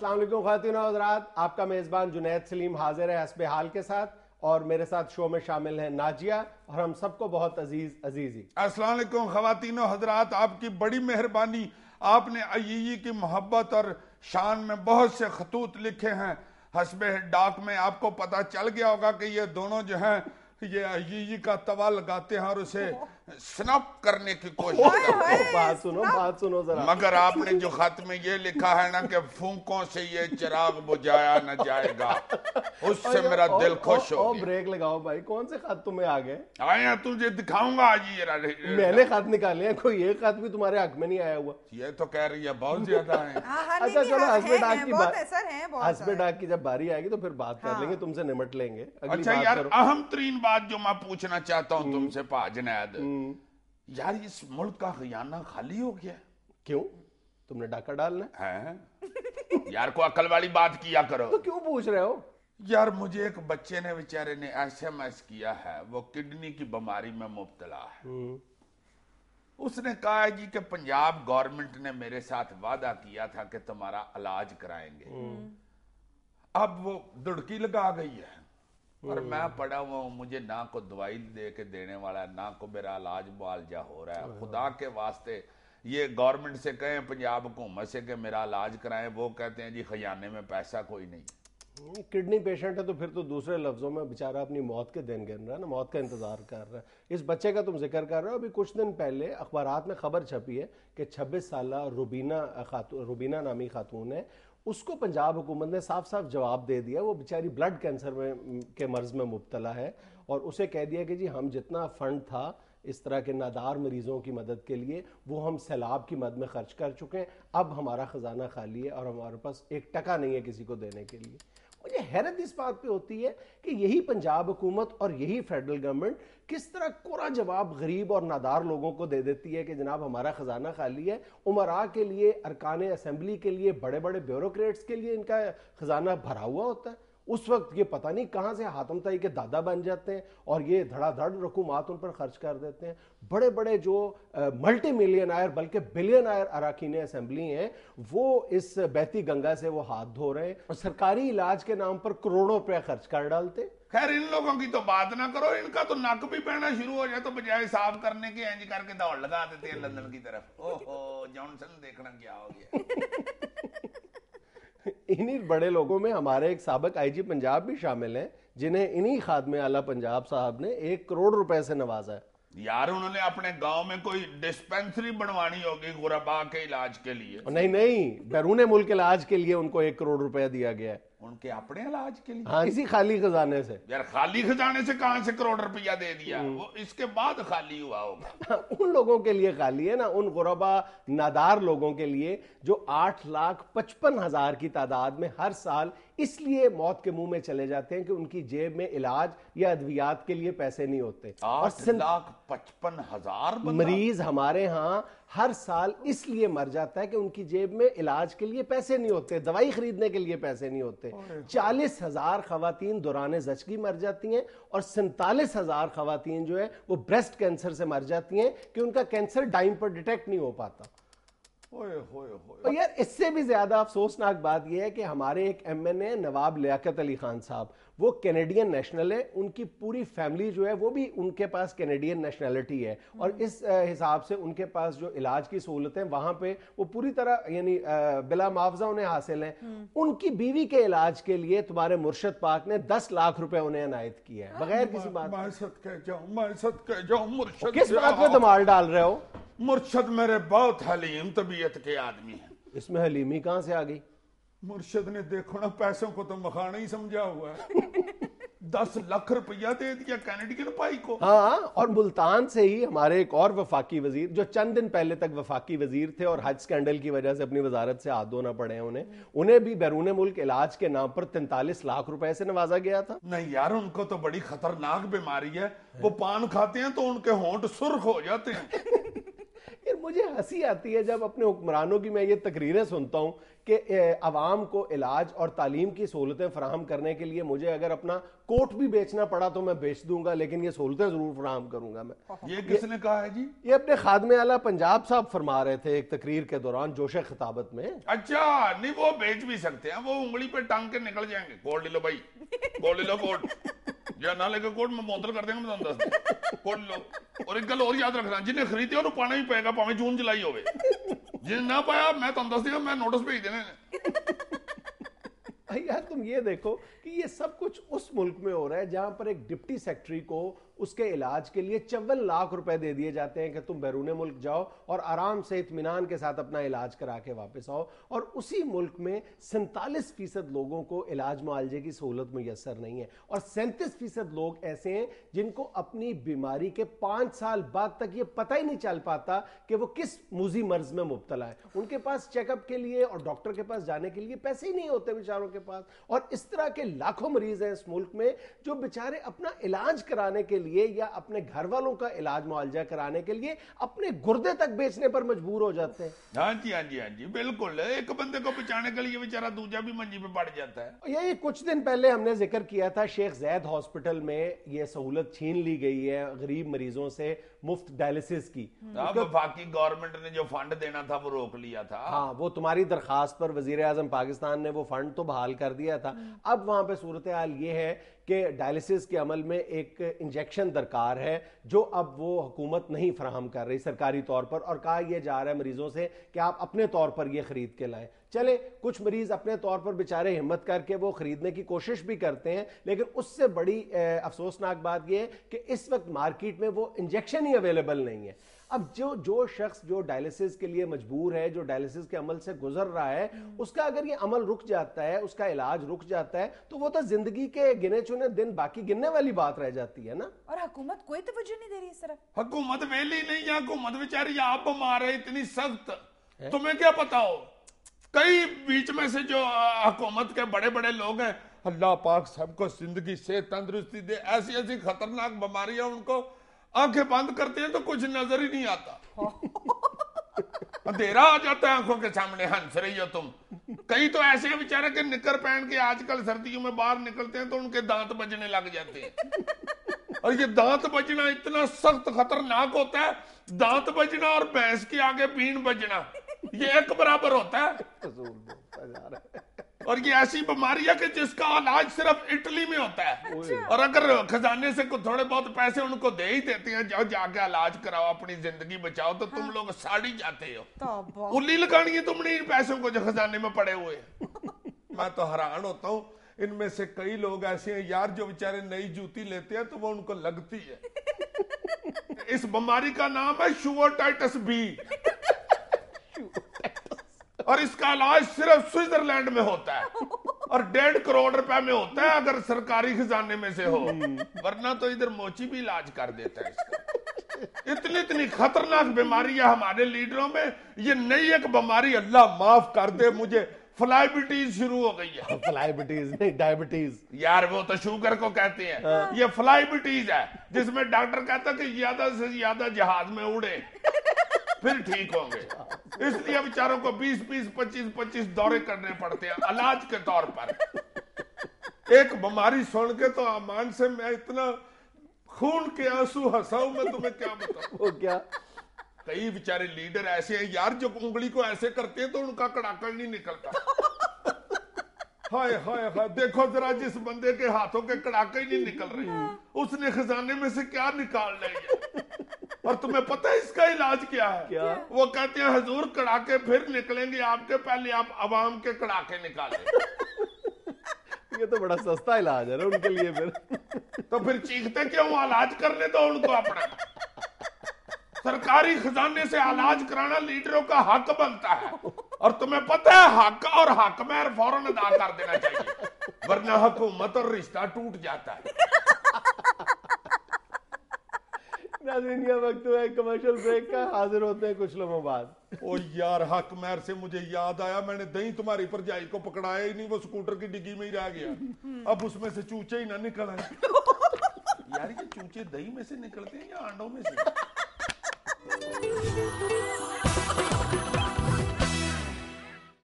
السلام علیکم خواتین و حضرات، آپ کا میزبان جنید سلیم حاضر ہے حسب حال کے ساتھ، اور میرے ساتھ شو میں شامل ہیں ناجیہ اور ہم سب کو بہت عزیزی۔ السلام علیکم خواتین و حضرات، آپ کی بڑی مہربانی، آپ نے عیی کی محبت اور شان میں بہت سے خطوط لکھے ہیں۔ حسب ڈاک میں آپ کو پتہ چل گیا ہوگا کہ یہ دونوں جو ہیں یہ عیی کا توا لگاتے ہیں اور اسے سنپ کرنے کی کوشش کرتے ہیں۔ بات سنو ذرا، مگر آپ نے جو خط میں یہ لکھا ہے نا کہ پھونکوں سے یہ چراغ بجھایا نہ جائے گا، اس سے میرا دل خوش ہو گیا۔ بریک لگاؤ بھائی، کون سے خط تمہیں آ گئے؟ آیا تجھے دکھاؤں گا آج یہ میں نے خط نکالے ہیں، کوئی ایک خط بھی تمہارے حق میں نہیں آیا ہوا؟ یہ تو کہہ رہی ہے بہت زیادہ ہیں۔ اچھا چلو حسب ڈاک کی بات، حسب ڈاک کی جب باری آئے گی تو پھر بات کر لیں گے، تم سے نمٹ لیں گے۔ اچھا یار، اہم ترین بات جو میں پوچھنا چاہتا ہوں تم سے پا جنید، یار اس ملک کا خزانہ خالی ہو گیا؟ کیوں؟ تم نے ڈاکہ ڈالنا ہے؟ یار کو عقل والی بات کیا کرو۔ تو کیوں پوچھ رہے ہو؟ یار مجھے ایک بچے نے بیچارے نے SMS کیا ہے، وہ کڈنی کی بیماری میں مبتلا ہے۔ اس نے کہا ہے جی کہ پنجاب گورنمنٹ نے میرے ساتھ وعدہ کیا تھا کہ تمہارا علاج کرائیں گے۔ اب وہ دڑکی لگا گئی ہے اور میں پڑا ہوا ہوں، مجھے نہ کو دوائی دے کے دینے والا ہے، نہ کو میرا علاج معالجہ ہو رہا ہے۔ خدا کے واسطے یہ گورنمنٹ سے کہیں، پنجاب حکومت سے کہ میرا علاج کرائیں، وہ کہتے ہیں جی خزانے میں پیسہ کوئی نہیں۔ کڈنی پیشنٹ ہے تو پھر تو دوسرے لفظوں میں بیچارہ اپنی موت کے دن گن رہا ہے نا، موت کا انتظار کر رہا ہے۔ اس بچے کا تم ذکر کر رہے ہو، ابھی کچھ دن پہلے اخبارات میں خبر چھپی ہے کہ 26 سالہ روبینہ نامی خاتون ہے، اس کو پنجاب حکومت نے صاف صاف جواب دے دیا، وہ بیچاری بلڈ کینسر کے مرض میں مبتلا ہے، اور اسے کہہ دیا کہ جی ہم جتنا فنڈ تھا اس طرح کے نادار مریضوں کی مدد کے لیے وہ ہم سیلاب کی مد میں خرچ کر چکے ہیں، اب ہمارا خزانہ خالی ہے اور ہمارے پاس ایک ٹکا نہیں ہے کسی کو دینے کے لیے۔ مجھے حیرت اس بات پہ ہوتی ہے کہ یہی پنجاب حکومت اور یہی فیڈرل گورنمنٹ کس طرح کوڑا جواب غریب اور نادار لوگوں کو دے دیتی ہے کہ جناب ہمارا خزانہ خالی ہے۔ امراء کے لیے، ارکان اسمبلی کے لیے، بڑے بڑے بیوروکریٹس کے لیے ان کا خزانہ بھرا ہوا ہوتا ہے۔ اس وقت یہ پتہ نہیں کہاں سے حاتم طائی کے دادا بن جاتے ہیں اور یہ دھڑا دھڑ رقومات ان پر خرچ کر دیتے ہیں۔ بڑے بڑے جو ملٹی ملین آئر بلکہ بلین آئر اراکین اسمبلی ہیں، وہ اس بہتی گنگا سے وہ ہاتھ دھو رہے ہیں اور سرکاری علاج کے نام پر کروڑوں روپے خرچ کر ڈالتے۔ خیر ان لوگوں کی تو بات نہ کرو، ان کا تو نک بھی بہنا شروع ہو جائے تو بجائے صاف کرنے کے اینج کر کے دوڑ لگا دیتے ہیں لندن کی طرف۔ اوہو جانسن دیکھنا کیا ہو گیا۔ انہی بڑے لوگوں میں ہمارے ایک سابق IG پنجاب بھی شامل ہیں، جنہیں انہی خادم اعلیٰ پنجاب صاحب نے 1 کروڑ روپے سے نوازا ہے۔ یار انہوں نے اپنے گاؤں میں کوئی ڈسپینسری بنوانی ہوگی غرباء کے علاج کے لیے۔ نہیں، بیرون ملک علاج کے لیے ان کو 1 کروڑ روپے دیا گیا ہے۔ ان کے اپنے علاج کے لیے؟ ہاں، اسی خالی خزانے سے۔ یار خالی خزانے سے کہاں سے کروڑ روپیہ دے دیا؟ وہ اس کے بعد خالی ہوا ہوگا۔ ان لوگوں کے لیے خالی ہے نا، ان غربا نادار لوگوں کے لیے جو 8,55,000 کی تعداد میں ہر سال اس لیے موت کے منہ میں چلے جاتے ہیں کہ ان کی جیب میں علاج یا ادویات کے لیے پیسے نہیں ہوتے۔ 8,55,000 مریض ہمارے ہاں ہر سال اس لیے مر جاتا ہے کہ ان کی جیب میں علاج کے لیے پیسے نہیں ہوتے، دوائی خریدنے کے لیے پیسے نہیں ہوتے۔ 40,000 خواتین دوران زچگی مر جاتی ہیں اور 47,000 خواتین جو ہے وہ بریسٹ کینسر سے مر جاتی ہیں کہ ان کا کینسر ٹائم پر ڈیٹیکٹ نہیں ہو پاتا۔ اور یار اس سے بھی زیادہ افسوسناک بات یہ ہے کہ ہمارے ایک MNA نواب لیاقت علی خان صاحب، وہ کینیڈین نیشنل ہے، ان کی پوری فیملی جو ہے وہ بھی ان کے پاس کینیڈین نیشنلٹی ہے، اور اس حساب سے ان کے پاس جو علاج کی سہولتیں وہاں پہ وہ پوری طرح یعنی بلا معاوضہ انہیں حاصل ہیں۔ ان کی بیوی کے علاج کے لیے تمہارے مرشد پاک نے 10 لاکھ روپے انہیں عنایت کیا ہے بغیر کسی بات۔ میں صدقے جاؤں مرشد، کس بات میں دمال ڈال رہے ہو؟ مرشد میرے بہت حلیم طبیعت کے آدمی ہیں۔ اس میں حلیمی کہاں سے آ گئی؟ مرشد نے دیکھو نا پیسوں کو تو مخانہ ہی سمجھا ہوا ہے۔ 10 لاکھ روپیہ دے دیا کینیڈین بھائی کو۔ ہاں، اور ملتان سے ہی ہمارے ایک اور وفاقی وزیر جو چند دن پہلے تک وفاقی وزیر تھے اور حج سکینڈل کی وجہ سے اپنی وزارت سے ہاتھ دھونا پڑے ہیں انہیں بھی بیرون ملک علاج کے نام پر 43 لاکھ روپے سے نوازا گیا تھا۔ نہیں یار، ان کو تو بڑی خطرناک بیماری ہے، وہ پان کھاتے ہیں تو ان کے ہونٹ سرخ ہو جاتے ہیں۔ مجھے ہنسی آتی ہے جب اپنے حکمرانوں کی میں یہ تقریریں سنتا ہوں کہ عوام کو علاج اور تعلیم کی سہولتیں فراہم کرنے کے لیے مجھے اگر اپنا کوٹ بھی بیچنا پڑا تو میں بیچ دوں گا، لیکن یہ سہولتیں ضرور فراہم کروں گا میں. یہ کس نے کہا ہے جی؟ یہ اپنے خادم اعلیٰ پنجاب صاحب فرما رہے تھے ایک تقریر کے دوران جوش خطابت میں. اچھا نہیں، وہ بیچ بھی سکتے ہیں، وہ انگلی پہ ٹانگ کے نکل جائیں گے. کوٹ لے لو بھائی، کوٹ لے لو، کوٹ یا نہ لے کے کوٹ میں معطل کر دیں گے. میں دس کوٹ لو. اور ایک گل اور یاد رکھنا، جنہیں خریدے انہوں پانا ہی پائے گا، پاویں جون جولائی ہوئے. جنہیں نہ پایا میں تم دس دیا، میں نوٹس بھیج دینا. یار تم یہ دیکھو کہ یہ سب کچھ اس ملک میں ہو رہا ہے جہاں پر ایک ڈپٹی سیکٹری کو اس کے علاج کے لیے 54 لاکھ روپے دے دیے جاتے ہیں کہ تم بیرون ملک جاؤ اور آرام سے اطمینان کے ساتھ اپنا علاج کرا کے واپس آؤ. اور اسی ملک میں 47% لوگوں کو علاج معالجے کی سہولت میسر نہیں ہے، اور 37% لوگ ایسے ہیں جن کو اپنی بیماری کے 5 سال بعد تک یہ پتہ ہی نہیں چل پاتا کہ وہ کس موذی مرض میں مبتلا ہے. ان کے پاس چیک اپ کے لیے اور ڈاکٹر کے پاس جانے کے لیے پیسے ہی نہیں ہوتے بیچاروں کے پاس. اور اس طرح کے لاکھوں مریض ہیں اس ملک میں جو بیچارے اپنا علاج کرانے کے لیے یا اپنے گھر والوں کا علاج معالجہ کرانے کے لیے اپنے گردے تک بیچنے پر مجبور ہو جاتے ہیں. ہاں جی ہاں جی ہاں جی بالکل. ایک بندے کو بچانے کے لیے بیچارہ دوسرا بھی منجی پہ پڑ جاتا ہے. یہی کچھ دن پہلے ہم نے ذکر کیا تھا شیخ زید ہاسپٹل میں یہ سہولت چھین لی گئی ہے غریب مریضوں سے مفت ڈائلسس کی. اب وفاقی گورنمنٹ نے جو فنڈ دینا تھا وہ روک لیا تھا. ہاں وہ تمہاری درخواست پر وزیر اعظم پاکستان نے وہ فنڈ تو بحال کر دیا تھا. اب وہاں پہ صورتحال یہ ہے کہ ڈائلسس کے عمل میں ایک انجیکشن درکار ہے جو اب وہ حکومت نہیں فراہم کر رہی سرکاری طور پر، اور کہا یہ جا رہا ہے مریضوں سے کہ آپ اپنے طور پر یہ خرید کے لائیں. چلے کچھ مریض اپنے طور پر بیچارے ہمت کر کے وہ خریدنے کی کوشش بھی کرتے ہیں، لیکن اس سے بڑی افسوسناک بات یہ ہے کہ اس وقت مارکیٹ میں وہ انجیکشن ہی اویلیبل نہیں ہے. اب جو شخص جو ڈائلسس کے لیے مجبور ہے، جو ڈائلسس کے عمل سے گزر رہا ہے، اس کا اگر یہ عمل رک جاتا ہے، اس کا علاج رک جاتا ہے، تو وہ تو زندگی کے گنے چنے دن باقی گننے والی بات رہ جاتی ہے نا. اور حکومت کوئی توجہ نہیں دے رہی اس طرف. حکومت ویلی نہیں ہے، حکومت بیچاری آپ بیمار ہے اتنی سخت، تمہیں کیا پتا ہو. کئی بیچ میں سے جو حکومت کے بڑے بڑے لوگ ہیں، اللہ پاک سب کو زندگی سے تندرستی دے، ایسی ایسی خطرناک بیماریاں ان کو آنکھیں بند کرتے ہیں تو کچھ نظر ہی نہیں آتا. اندھیرا آ جاتا ہے آنکھوں کے سامنے، ہنس رہی ہو تم. کئی تو ایسے ہیں بیچارے کہ نکر پہن کے آج کل سردیوں میں باہر نکلتے ہیں تو ان کے دانت بجنے لگ جاتے ہیں. اور یہ دانت بجنا اتنا سخت خطرناک ہوتا ہے، دانت بجنا اور بھینس کے آگے بین بجنا یہ ایک برابر ہوتا ہے. اور یہ ایسی بیماری ہے کہ جس کا علاج صرف اٹلی میں ہوتا ہے، اور اگر خزانے سے تھوڑے بہت پیسے ان کو دے ہی دیتے ہیں، جاؤ جا کے علاج کراؤ اپنی زندگی بچاؤ، تو تم لوگ ساڑی جاتے ہو. الی لگانی ہے تم نے ان پیسوں کو جو خزانے میں پڑے ہوئے. میں تو حیران ہوتا ہوں، ان میں سے کئی لوگ ایسے ہیں یار جو بیچارے نئی جوتی لیتے ہیں تو وہ ان کو لگتی ہے. اس بیماری کا نام ہے شوورٹائٹس بی، اور اس کا علاج صرف سوئٹزرلینڈ میں ہوتا ہے اور 1.5 کروڑ روپے میں ہوتا ہے اگر سرکاری خزانے میں سے ہو، ورنہ تو ادھر موچی بھی علاج کر دیتا ہے اس کا. اتنی خطرناک بیماری ہے ہمارے لیڈروں میں. یہ نئی ایک بیماری اللہ معاف کر دے مجھے، فلائبٹیز شروع ہو گئی ہے. فلائبٹیز نہیں، ڈائبٹیز. یار وہ تو شوگر کو کہتے ہیں، یہ فلائبٹیز ہے جس میں ڈاکٹر کہتا ہے کہ زیادہ سے زیادہ جہاز میں اڑے پھر ٹھیک ہوں گے. اس لیے بیچاروں کو 20 25 دورے کرنے پڑتے ہیں علاج کے طور پر. ایک بیماری سن کے تو امان سے میں اتنا خون کے آنسو ہنسا ہوں، میں تمہیں کیا بتاؤں. وہ کیا کئی بیچارے لیڈر ایسے ہیں یار جو انگلی کو ایسے کرتے ہیں تو ان کا کڑاکڑ نہیں نکلتا. ہائے ہائے ہائے، دیکھو ذرا جس بندے کے ہاتھوں کے کڑاکے ہی نہیں نکل رہے، اس نے خزانے میں سے کیا نکال لیا. اور تمہیں پتہ ہے اس کا علاج کیا ہے؟ وہ کہتے ہیں حضور کڑاکے پھر نکلیں گے آپ کے، پہلے آپ عوام کے کڑاکے نکالیں. یہ تو بڑا سستا علاج ہے نا ان کے لیے. تو پھر چیختے کیوں؟ علاج کرنے دو ان کو اپنا. سرکاری خزانے سے علاج کرانا لیڈروں کا حق بنتا ہے، اور تمہیں پتہ ہے حق اور حق مہر فوراً ادا کر دینا چاہیے، ورنہ حکومت اور رشتہ ٹوٹ جاتا ہے. ناظرین یہ وقت ہے کمرشل بریک کا، حاضر ہوتے ہیں کچھ لمحوں بعد. او یار حق مہر سے مجھے یاد آیا، میں نے دہی تمہاری پرجائی کو پکڑایا ہی نہیں، وہ سکوٹر کی ڈگی میں ہی رہ گیا. اب اس میں سے چوچے ہی نہ نکل آئے. یار یہ چوچے دہی میں سے نکلتے ہیں یا آنڈوں میں سے؟ Thank you.